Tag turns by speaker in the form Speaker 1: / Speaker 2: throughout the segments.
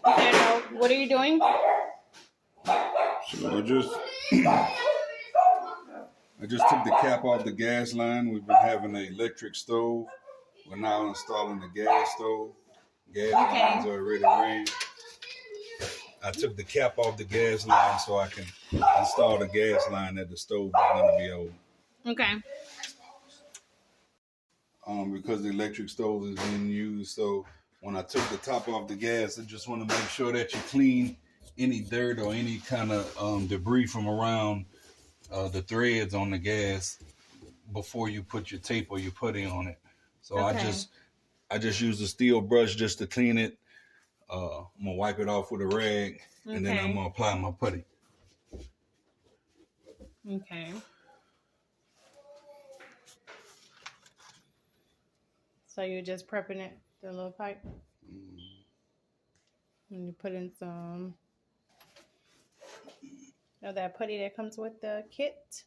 Speaker 1: Okay, now what are you doing?
Speaker 2: So I just took the cap off the gas line. We've been having an electric stove. We're now installing the gas stove. Gas lines are already ran. I took the cap off the gas line so I can install the gas line that the stove is going to be over.
Speaker 1: Okay.
Speaker 2: Because the electric stove is being used, so when I took the top off the gas, I just want to make sure that you clean any dirt or any kind of debris from around the threads on the gas before you put your tape or your putty on it. So I just use a steel brush just to clean it. I'm gonna wipe it off with a rag, and then I'm gonna apply my putty.
Speaker 1: Okay. So you're just prepping it, the little pipe, and you put in some of that putty that comes with the kit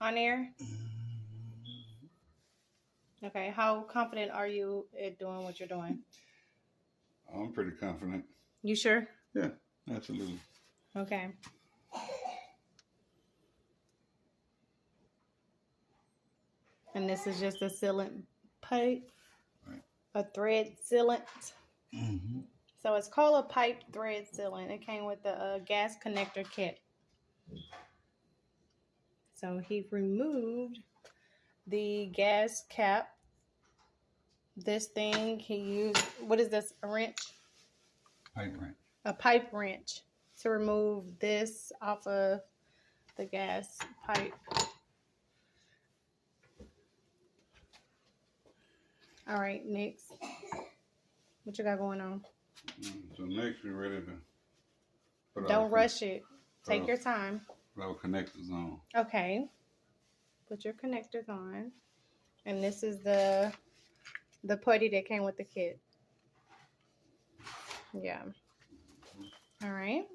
Speaker 1: on there. Okay. How confident are you at doing what you're doing?
Speaker 2: I'm pretty confident.
Speaker 1: You sure?
Speaker 2: Yeah, absolutely.
Speaker 1: Okay. And this is just a sealant pipe,
Speaker 2: right.
Speaker 1: A thread sealant. So it's called a pipe thread sealant. It came with the gas connector kit. So he removed the gas cap. This thing he used, what is this, a wrench?
Speaker 2: Pipe wrench.
Speaker 1: A pipe wrench to remove this off of the gas pipe. All right, next. What you got going on?
Speaker 2: So next we're ready to put
Speaker 1: Don't rush it. Take your time.
Speaker 2: Put our connectors on.
Speaker 1: Okay. Put your connectors on. And this is the putty that came with the kit. Yeah. All right.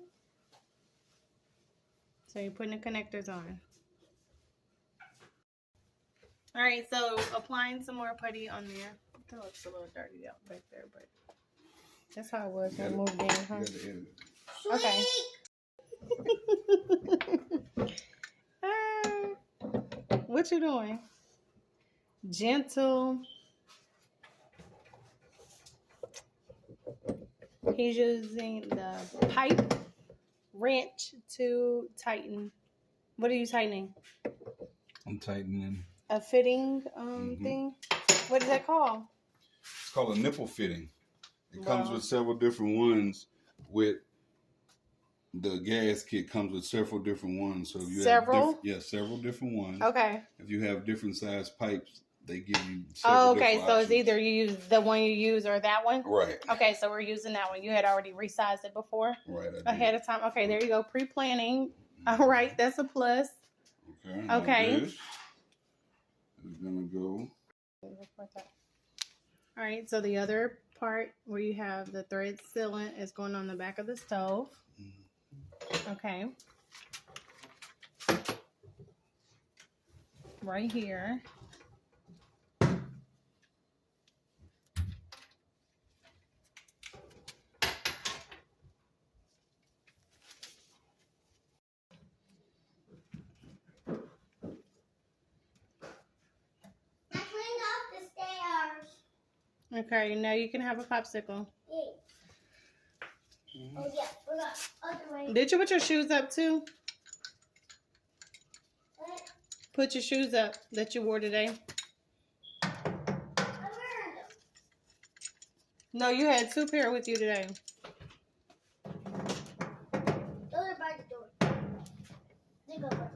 Speaker 1: So you're putting the connectors on. All right, so applying some more putty on there. That looks a little dirty out back there, but that's how it was when we moved in, huh? Okay. What you doing? Gentle. He's using the pipe wrench to tighten. What are you tightening?
Speaker 2: I'm tightening.
Speaker 1: A fitting thing? What is that called?
Speaker 2: It's called a nipple fitting. It comes with several different ones. With the gas kit comes with several different ones. So if you
Speaker 1: several?
Speaker 2: Have several different ones.
Speaker 1: Okay.
Speaker 2: If you have different size pipes, they give you
Speaker 1: several different options. It's either you use the one you use or that one?
Speaker 2: Right.
Speaker 1: Okay, so we're using that one. You had already resized it before?
Speaker 2: Right.
Speaker 1: Ahead of time. Okay, there you go. Pre-planning. All right, that's a plus. Okay.
Speaker 2: This is going to go.
Speaker 1: All right, so the other part where you have the thread sealant is going on the back of the stove. Okay. Right here. Okay, now you can have a popsicle.
Speaker 3: Oh, yeah. We're not other way.
Speaker 1: Did you put your shoes up too?
Speaker 3: What?
Speaker 1: Put your shoes up that you wore today.
Speaker 3: I wear them.
Speaker 1: No, you had 2 pair with you today.
Speaker 3: Those are by the door. They go by